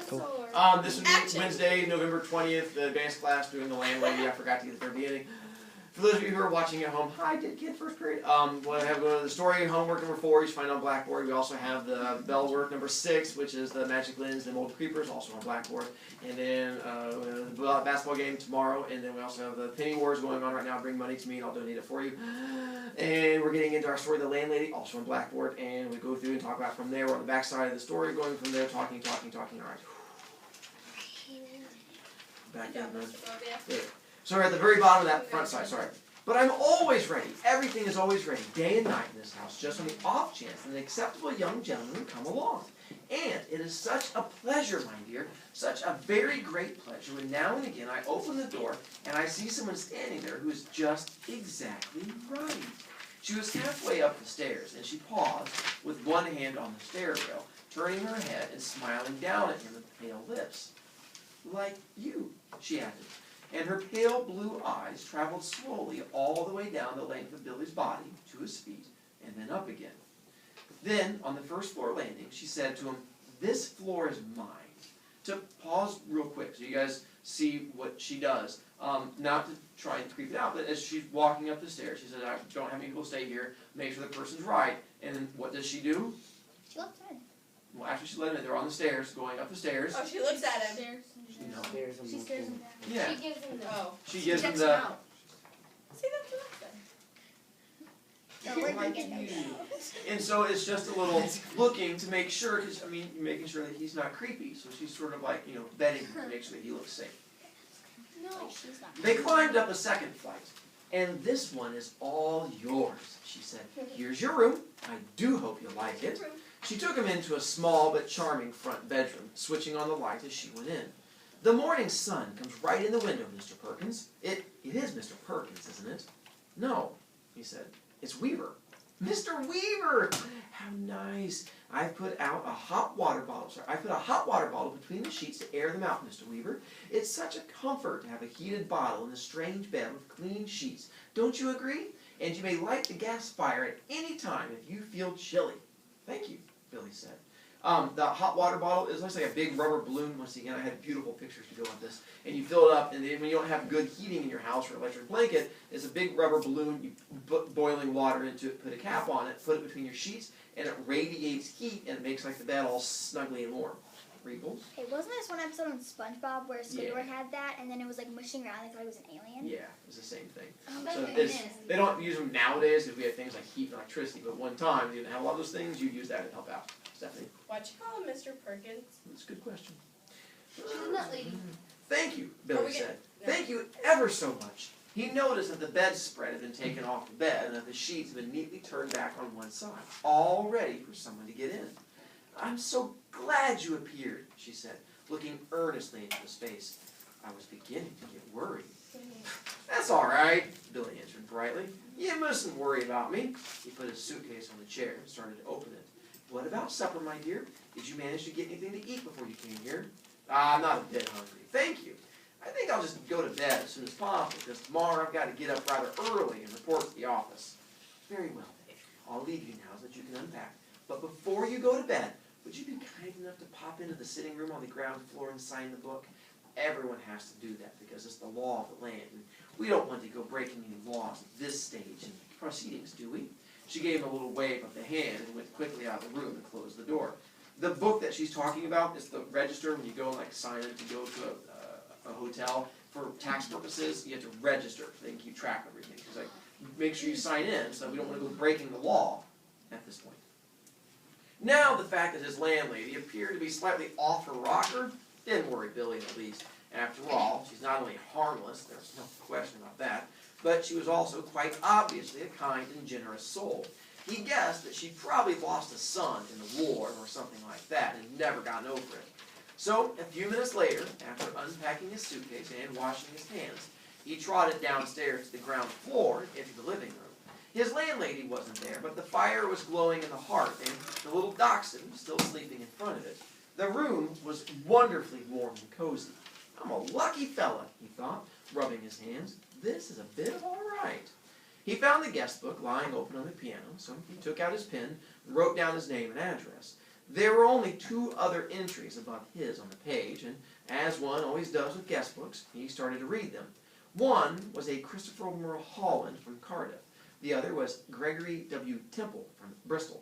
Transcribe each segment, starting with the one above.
This would be Wednesday, November 20th, the advanced class doing the Landlady. I forgot to get the very beginning. For those of you who are watching at home, hi, did kid first period. We'll have the story homework number 4, you should find on Blackboard. We also have the bell work number 6, which is the Magic Lens and Mold Creepers, also on Blackboard. And then the basketball game tomorrow. And then we also have the Penny Wars going on right now. Bring money to me and I'll donate it for you. And we're getting into our story, The Landlady, also on Blackboard. And we go through and talk about from there. We're on the back side of the story, going from there, talking. All right. Back down, man. So we're at the very bottom of that front side, sorry. But I'm always ready. Everything is always ready, day and night in this house, just on the off chance that an acceptable young gentleman would come along. And it is such a pleasure, my dear, such a very great pleasure, when now and again I open the door and I see someone standing there who is just exactly right. She was halfway up the stairs, and she paused with one hand on the stair rail, turning her head and smiling down at him with pale lips. Like you, she added. And her pale blue eyes traveled slowly all the way down the length of Billy's body to his feet and then up again. Then, on the first floor landing, she said to him, "This floor is mine." To pause real quick so you guys see what she does. Not to try and creep it out, but as she's walking up the stairs, she said, "I don't have any people stay here. Make sure the person's right." And then what does she do? She looks at him. Well, after she let him in, they're on the stairs, going up the stairs. Oh, she looks at him. No. She stares him down. Yeah. She gives him the... Oh. She gives him checks the... him out. See, that's what No, we're like getting you. him. And so it's just a little looking to make sure, because, I mean, making sure that he's not creepy. So she's sort of like, vetting him to make sure that he looks safe. No, she's not. They climbed up a second flight. "And this one is all yours," she said. "Here's your room. I do hope you like it." She took him into a small but charming front bedroom, switching on the light as she went in. "The morning sun comes right in the window, Mr. Perkins. It is Mr. Perkins, isn't it?" "No," he said. "It's Weaver." "Mr. Weaver! How nice. I put a hot water bottle between the sheets to air them out, Mr. Weaver. It's such a comfort to have a heated bottle in a strange bed with clean sheets. Don't you agree? And you may light the gas fire at any time if you feel chilly." "Thank you," Billy said. The hot water bottle is like a big rubber balloon. Once again, I had beautiful pictures to go with this. And you fill it up, and then when you don't have good heating in your house or electric blanket, it's a big rubber balloon. You put boiling water into it, put a cap on it, put it between your sheets, and it radiates heat, and it makes like the bed all snuggly and warm. Wrinkles? Hey, wasn't this one episode on SpongeBob where Squidward had that, and then it was like mushing around? They thought it was an alien. Yeah, it's the same thing. Oh, So goodness. they don't use them nowadays because we have things like heat and electricity. But one time, you didn't have a lot of those things. You'd use that to help out. Stephanie? Why'd you call him Mr. Perkins? That's a good question. She's a nut lady. "Thank you," Billy said. "Thank you ever so much." He noticed that the bedspread had been taken off the bed and that the sheets had been neatly turned back on one side, all ready for someone to get in. "I'm so glad you appeared," she said, looking earnestly into his face. "I was beginning to get worried." "That's all right," Billy answered brightly. "You mustn't worry about me." He put his suitcase on the chair and started to open it. "What about supper, my dear? Did you manage to get anything to eat before you came here?" "I'm not a bit hungry, thank you. I think I'll just go to bed as soon as possible, because tomorrow I've got to get up rather early and report to the office." "Very well, then. I'll leave you now so that you can unpack. But before you go to bed, would you be kind enough to pop into the sitting room on the ground floor and sign the book? Everyone has to do that because it's the law of the land, and we don't want to go breaking any laws at this stage in proceedings, do we?" She gave him a little wave of the hand and went quickly out of the room and closed the door. The book that she's talking about is the register. When you go and sign it to go to a hotel for tax purposes, you have to register so they can keep track of everything. She's like, make sure you sign in, so we don't want to go breaking the law at this point. Now the fact that his landlady appeared to be slightly off her rocker didn't worry Billy in the least. After all, she's not only harmless, there's no question about that, but she was also quite obviously a kind and generous soul. He guessed that she'd probably lost a son in the war or something like that and never gotten over it. So, a few minutes later, after unpacking his suitcase and washing his hands, he trotted downstairs to the ground floor into the living room. His landlady wasn't there, but the fire was glowing in the hearth, and the little dachshund was still sleeping in front of it. The room was wonderfully warm and cozy. "I'm a lucky fella," he thought, rubbing his hands. "This is a bit of all right." He found the guest book lying open on the piano, so he took out his pen and wrote down his name and address. There were only 2 other entries above his on the page, and as one always does with guest books, he started to read them. One was a Christopher Mulholland from Cardiff. The other was Gregory W. Temple from Bristol.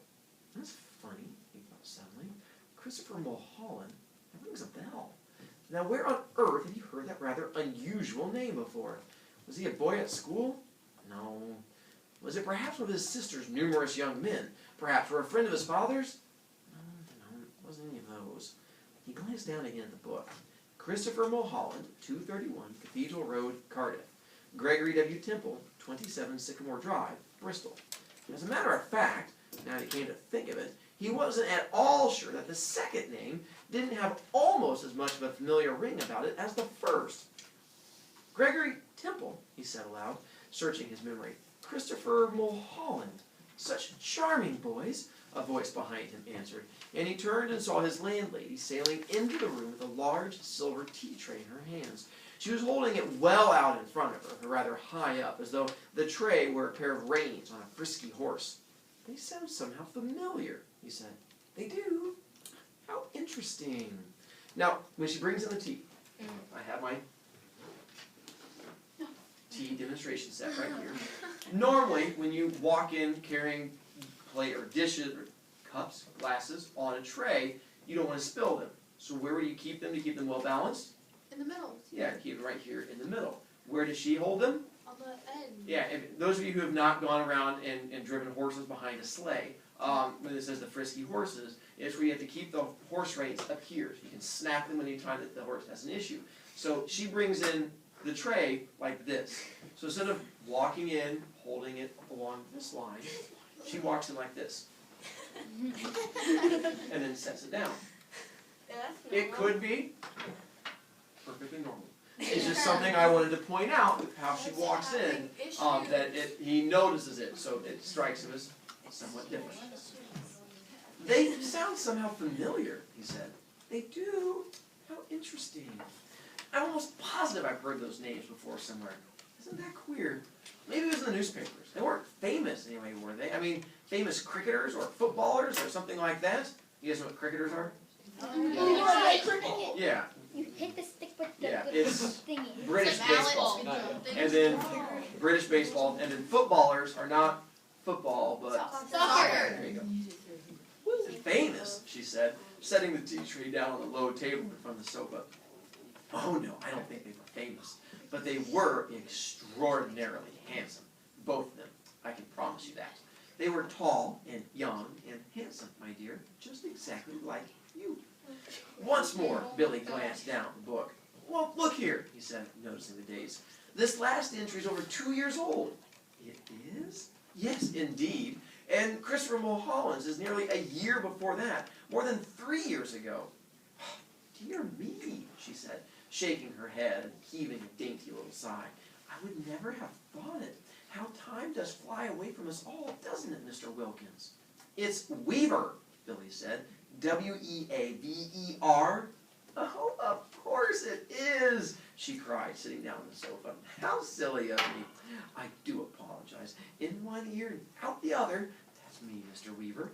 That's funny, he thought suddenly. Christopher Mulholland, that rings a bell. Now, where on earth had he heard that rather unusual name before? Was he a boy at school? No. Was it perhaps one of his sister's numerous young men? Perhaps or a friend of his father's? No, it wasn't any of those. He glanced down again at the book. Christopher Mulholland, 231 Cathedral Road, Cardiff. Gregory W. Temple, 27 Sycamore Drive, Bristol. As a matter of fact, now he came to think of it, he wasn't at all sure that the second name didn't have almost as much of a familiar ring about it as the first. Gregory Temple, he said aloud, searching his memory. Christopher Mulholland. Such charming boys, a voice behind him answered, and he turned and saw his landlady sailing into the room with a large silver tea tray in her hands. She was holding it well out in front of her, or rather high up, as though the tray were a pair of reins on a frisky horse. They sound somehow familiar, he said. They do? How interesting. Now, when she brings in the tea, I have my tea demonstration set right here. Normally, when you walk in carrying plate or dishes or cups, glasses on a tray, you don't want to spill them. So where would you keep them to keep them well balanced? In the middle. Yeah, keep them right here in the middle. Where does she hold them? On the end. Yeah, if, those of you who have not gone around and driven horses behind a sleigh, when it says the frisky horses, it's where you have to keep the horse reins up here. So you can snap them anytime that the horse has an issue. So she brings in the tray like this. So instead of walking in, holding it along this line, she walks in like this. And then sets it down. Yeah, that's It normal. could be perfectly normal. It's just something I wanted to point out with how she walks in, that he notices it, so it strikes him as somewhat different. They sound somehow familiar, he said. They do? How interesting. I'm almost positive I've heard those names before somewhere. Isn't that queer? Maybe it was in the newspapers. They weren't famous anyway, were they? I mean, famous cricketers or footballers or something like that. You guys know what cricketers are? Yeah, You hit the stick with the, Yeah, with it's the thingy. British baseball. And then British baseball, and then footballers are not football, but Soccer. there you go. Famous, she said, setting the tea tray down on the low table in front of the sofa. Oh no, I don't think they were famous, but they were extraordinarily handsome, both of them. I can promise you that. They were tall and young and handsome, my dear, just exactly like you. Once more, Billy glanced down at the book. Well, look here, he said, noticing the dates. This last entry is over 2 years old. It is? Yes, indeed. And Christopher Mulholland's is nearly a year before that, more than 3 years ago. Dear me, she said, shaking her head and heaving a dainty little sigh. I would never have thought it. How time does fly away from us all, doesn't it, Mr. Wilkins? It's Weaver, Billy said. W-E-A-V-E-R? Oh, of course it is, she cried, sitting down on the sofa. How silly of me. I do apologize. In one ear and out the other. That's me, Mr. Weaver.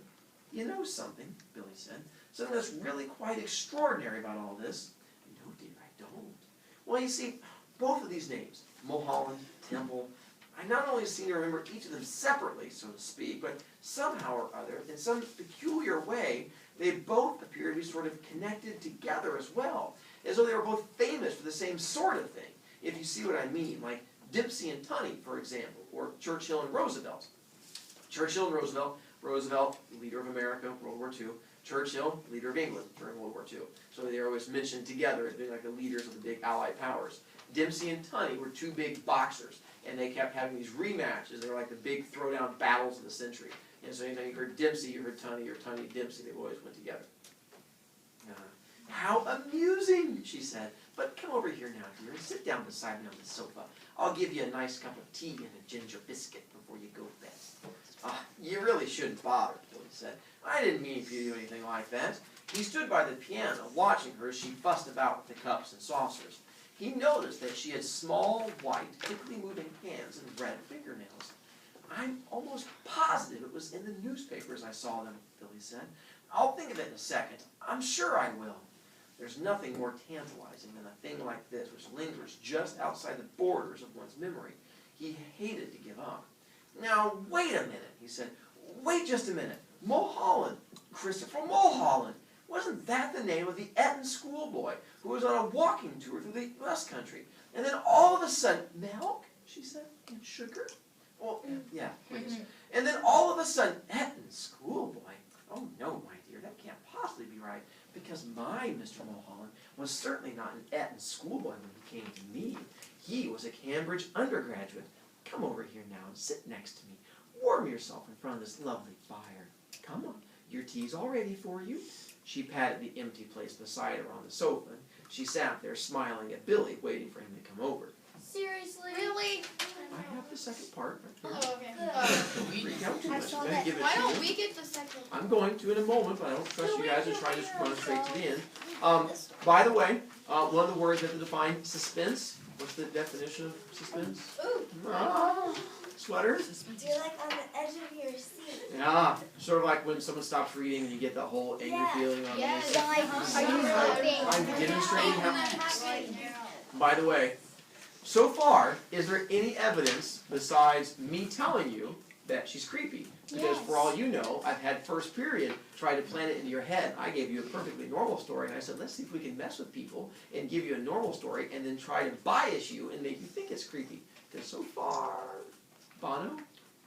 You know something, Billy said. Something that's really quite extraordinary about all this. No, dear, I don't. Well, you see, both of these names, Mulholland, Temple, I not only seem to remember each of them separately, so to speak, but somehow or other, in some peculiar way, they both appear to be sort of connected together as well, as though they were both famous for the same sort of thing, if you see what I mean, like Dempsey and Tunney, for example, or Churchill and Roosevelt. Churchill and Roosevelt, Roosevelt, leader of America, World War II, Churchill, leader of England during World War II. So they're always mentioned together as being like the leaders of the big Allied powers. Dempsey and Tunney were two big boxers, and they kept having these rematches. They were like the big throwdown battles of the century. And so anytime you heard Dempsey, you heard Tunney, or Tunney, Dempsey, they always went together. How amusing, she said. But come over here now, dear, and sit down beside me on the sofa. I'll give you a nice cup of tea and a ginger biscuit before you go to bed. You really shouldn't bother, Billy said. I didn't mean for you to do anything like that. He stood by the piano, watching her as she fussed about with the cups and saucers. He noticed that she had small, white, quickly moving hands and red fingernails. I'm almost positive it was in the newspapers I saw them, Billy said. I'll think of it in a second. I'm sure I will. There's nothing more tantalizing than a thing like this which lingers just outside the borders of one's memory. He hated to give up. Now, wait a minute, he said. Wait just a minute. Mulholland. Christopher Mulholland. Wasn't that the name of the Eton schoolboy who was on a walking tour through the West Country? And then all of a sudden, milk, she said, and sugar? Well, yeah, please. And then all of a sudden, Eton schoolboy? Oh, no, my dear, that can't possibly be right, because my Mr. Mulholland was certainly not an Eton schoolboy when he came to me. He was a Cambridge undergraduate. Come over here now and sit next to me. Warm yourself in front of this lovely fire. Come on, your tea's all ready for you. She patted the empty place beside her on the sofa, and she sat there smiling at Billy, waiting for him to come over. Seriously? Really? I have the second part right here. Oh, okay. Don't freak out too much. I'm gonna give it Why to don't you. we get the second one? I'm going to in a moment, but I don't trust you guys to try to just run straight to the end. By the way, one of the words that define suspense. What's the definition of suspense? Ooh. Sweater? You're like on the edge of your seat. Yeah, sort of like when someone stops reading and you get that whole angry feeling on Yes. the Like, are you sleeping? I'm demonstrating how. By the way, so far, is there any evidence besides me telling you that she's creepy? Because for all you know, I've had first period try to plant it into your head. I gave you a perfectly normal story, and I said, let's see if we can mess with people and give you a normal story and then try to bias you and make you think it's creepy. Because so far, Bono,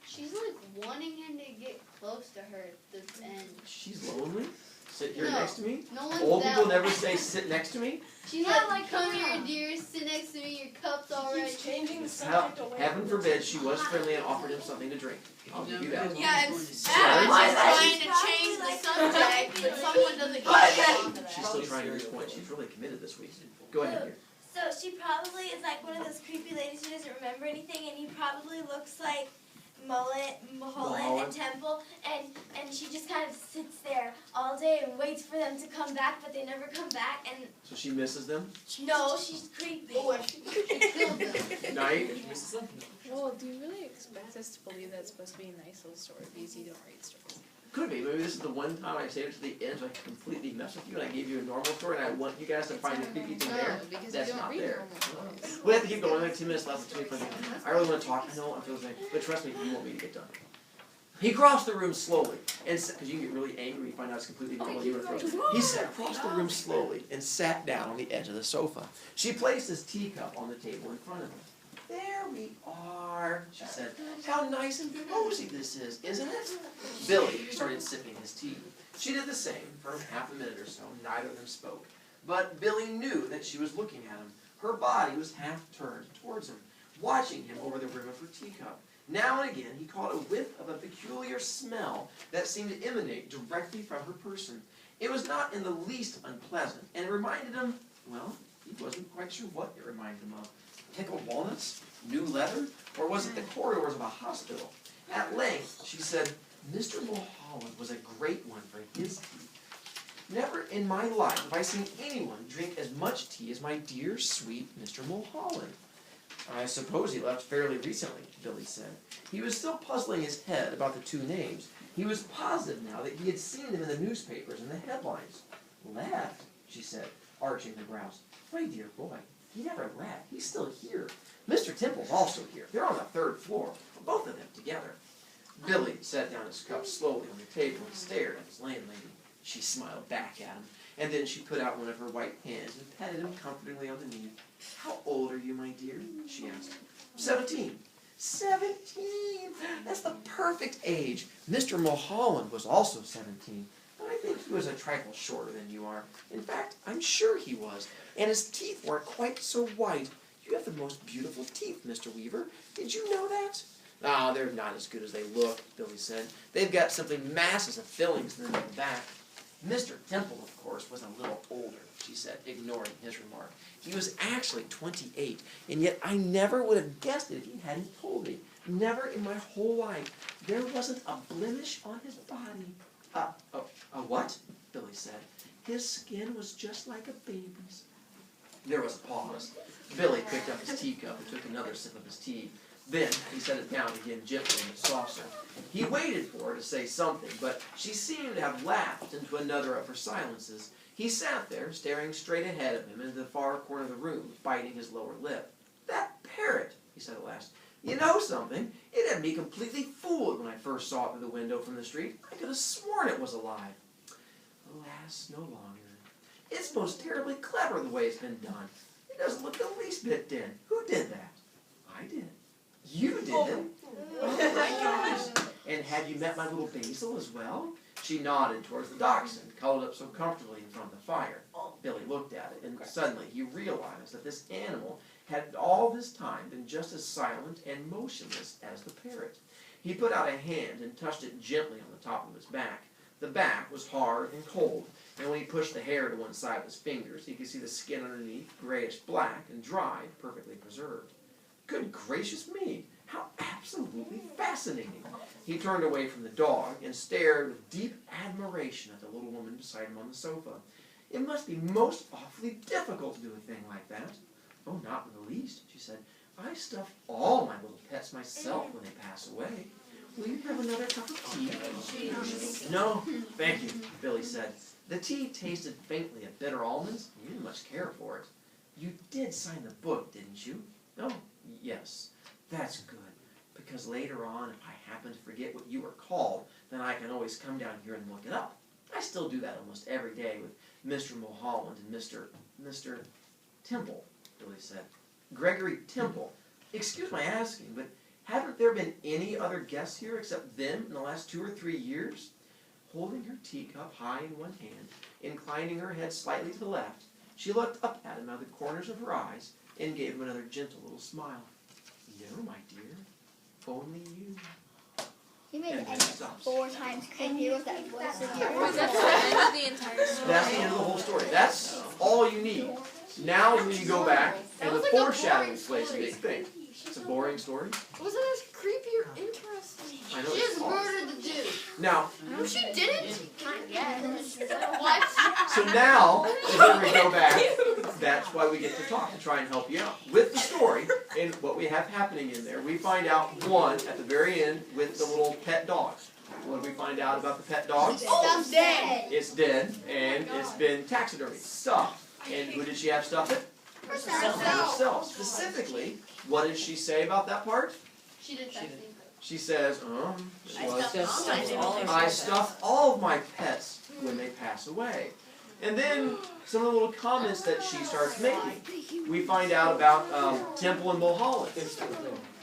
She's like wanting him to get close to her at the end. she's lonely. Sit here No. next to me. No one's Old that people never say sit next to me. She's like, come here, dear, sit next to me, your cup's already. Changing the Heaven forbid she was friendly and offered him something to drink. I'll give you that. Yeah, it's Sorry? trying to change the subject, but someone doesn't get She's still trying to reach point. She's really committed this week. Go ahead, dear. So she probably is like one of those creepy ladies who doesn't remember anything, and he probably looks like Mulholland and Temple, and she just kind of sits there all day and waits for them to come back, but they never come back, and So she misses them? no, she's creepy. She killed them. Night? Well, do you really expect us to believe that it's supposed to be a nice little story because you don't read stories? Could be. Maybe this is the one time I saved it to the end so I completely mess with you and I gave you a normal story and I want you guys to find the creepy thing there. No, because That's you don't not read there. normal stories. We have to keep going. We have 2 minutes left. It's 25 minutes. I really want to talk. I know I'm feeling like, but trust me, you want me to get done. He crossed the room slowly, and because you can get really angry when you find out it's completely normal. You want to throw. He sat across the room slowly and sat down on the edge of the sofa. She placed his teacup on the table in front of him. There we are, she said. How nice and cozy this is, isn't it? Billy started sipping his tea. She did the same for half a minute or so. Neither of them spoke. But Billy knew that she was looking at him. Her body was half turned towards him, watching him over the rim of her teacup. Now and again, he caught a whiff of a peculiar smell that seemed to emanate directly from her person. It was not in the least unpleasant, and it reminded him, well, he wasn't quite sure what it reminded him of. Pickled walnuts? New leather? Or was it the corridors of a hospital? At length, she said, Mr. Mulholland was a great one for his tea. Never in my life have I seen anyone drink as much tea as my dear, sweet Mr. Mulholland. I suppose he left fairly recently, Billy said. He was still puzzling his head about the 2 names. He was positive now that he had seen them in the newspapers and the headlines. Left? She said, arching her brows. My dear boy, he never left. He's still here. Mr. Temple's also here. They're on the 3rd floor, both of them together. Billy set down his cup slowly on the table and stared at his landlady. She smiled back at him, and then she put out one of her white hands and patted him comfortingly on the knee. How old are you, my dear? She asked. 17. 17! That's the perfect age. Mr. Mulholland was also 17, but I think he was a trifle shorter than you are. In fact, I'm sure he was, and his teeth weren't quite so white. You have the most beautiful teeth, Mr. Weaver. Did you know that? Ah, they're not as good as they look, Billy said. They've got simply masses of fillings in the back. Mr. Temple, of course, was a little older, she said, ignoring his remark. He was actually 28, and yet I never would have guessed it if he hadn't told me. Never in my whole life. There wasn't a blemish on his body. A what? Billy said. His skin was just like a baby's. There was a pause. Billy picked up his teacup and took another sip of his tea. Then he set it down again gently in the saucer. He waited for her to say something, but she seemed to have lapsed into another of her silences. He sat there, staring straight ahead of him into the far corner of the room, biting his lower lip. "That parrot," he said at last. "You know something? It had me completely fooled when I first saw it through the window from the street. I could have sworn it was alive. Alas, no longer. It's most terribly clever the way it's been done. It doesn't look the least bit dead. Who did that?" "I did." "You did it? Oh my gosh. And have you met my little Basil as well?" She nodded towards the dachshund, cuddled up so comfortably in front of the fire. Billy looked at it, and suddenly he realized that this animal had all this time been just as silent and motionless as the parrot. He put out a hand and touched it gently on the top of its back. The back was hard and cold, and when he pushed the hair to one side of his fingers, he could see the skin underneath, grayish black and dry, perfectly preserved. "Good gracious me! How absolutely fascinating!" He turned away from the dog and stared with deep admiration at the little woman beside him on the sofa. "It must be most awfully difficult to do a thing like that." "Oh, not in the least," she said. "I stuff all my little pets myself when they pass away. Will you have another cup of tea?" "No, thank you," Billy said. The tea tasted faintly of bitter almonds, and he didn't much care for it. "You did sign the book, didn't you?" "Oh, yes. That's good, because later on, if I happen to forget what you were called, then I can always come down here and look it up. I still do that almost every day with Mr. Mulholland and Mr. Temple," Billy said. "Gregory Temple. Excuse my asking, but haven't there been any other guests here except them in the last 2 or 3 years?" Holding her teacup high in one hand, inclining her head slightly to the left, she looked up at him out of the corners of her eyes and gave him another gentle little smile. "No, my dear, only you." You made And it then end it stops. 4 times creepier with that voice of Wait, yours. that's the end of the entire story. That's the end of the whole story. That's all you need. Now when you go back, and the foreshadowing plays a big thing. It's a boring story. Wasn't as creepy or interesting? I know She it's just awesome. murdered the dude. Now, No, she didn't. Not yet. What? so now, when we go back, that's why we get to talk, to try and help you out. With the story, and what we have happening in there, we find out, one, at the very end, with the little pet dog. What do we find out about the pet dog? Stuff's dead. It's dead, and it's been taxidermy, stuffed. And who did she have stuffed it? Herself. Specifically, what did she say about that part? She did that thing. She says, I I stuff all of my pets when they pass away. And then some of the little comments that she starts making. We find out about Temple and Mulholland.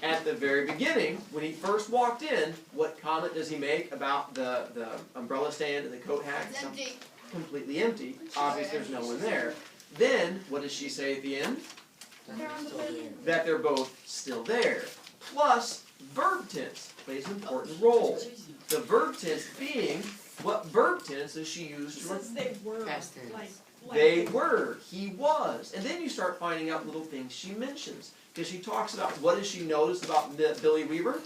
At the very beginning, when he first walked in, what comment does he make about the umbrella stand and the coat hack? It's empty. Completely empty. Obviously, there's no one there. Then, what does she say at the end? That they're both still there. Plus, verb tense plays an important role. The verb tense being, what verb tense does she use to They were. Past tense. They were, he was. And then you start finding out little things she mentions. Because she talks about, what does she notice about Billy Weaver?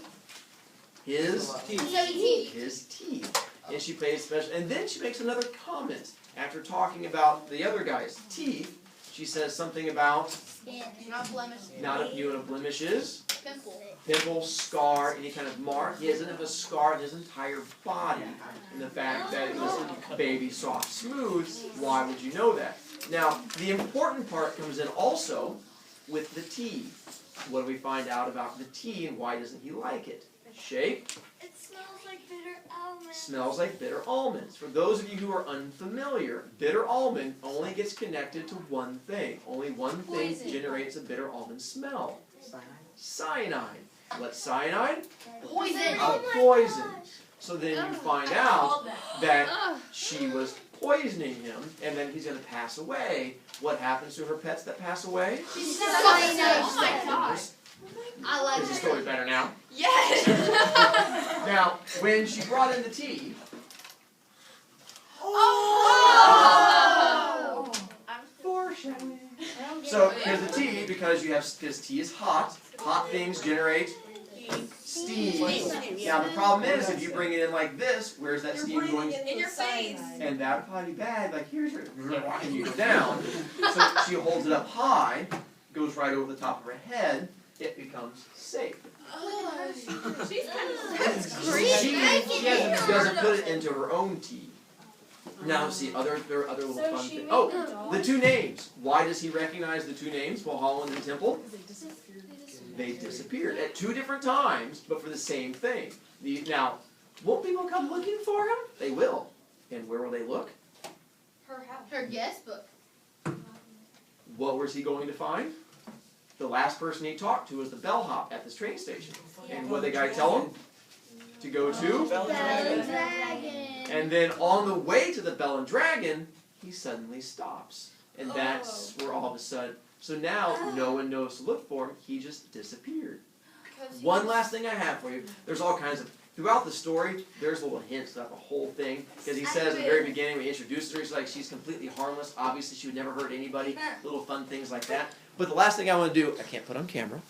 His teeth. And she pays special, and then she makes another comment. After talking about the other guy's teeth, she says something about, Skin. Not blemished. not a few of blemishes, Pimple. pimple, scar, any kind of mark. He doesn't have a scar on his entire body. And the fact that it was baby soft smooth, why would you know that? Now, the important part comes in also with the tea. What do we find out about the tea and why doesn't he like it? Shake. It smells like bitter almonds. Smells like bitter almonds. For those of you who are unfamiliar, bitter almond only gets connected to one thing. Only one thing generates a bitter almond smell. Cyanide. What's cyanide? Poison. A poison. So then you find out that she was poisoning him, and then he's going to pass away. What happens to her pets that pass away? Oh my god. I like Is the story better now? Yes. Now, when she brought in the tea, Oh. so here's the tea, because tea is hot. Hot things generate steam. Now the problem is, if you bring it in like this, where's that steam going? In your face. And that would probably be bad. Like here's your, and you go down. So she holds it up high, goes right over the top of her head. It becomes safe. Oh, she's kind of She doesn't put it into her own tea. Now, see, there are other little fun things. Oh, the two names. Why does he recognize the two names, Mulholland and Temple? They disappeared at two different times, but for the same thing. Now, won't people come looking for him? They will. And where will they look? her house. Her guest book. What was he going to find? The last person he talked to was the bellhop at this train station. And what did the guy tell him? To go to? Bell and Dragon. And then on the way to the Bell and Dragon, he suddenly stops. And that's where all of a sudden, so now no one knows to look for him. He just disappeared. One last thing I have for you. There's all kinds of, throughout the story, there's little hints throughout the whole thing. Because he says in the very beginning, when he introduces her, he's like, she's completely harmless. Obviously, she would never hurt anybody. Little fun things like that. But the last thing I want to do, I can't put on camera.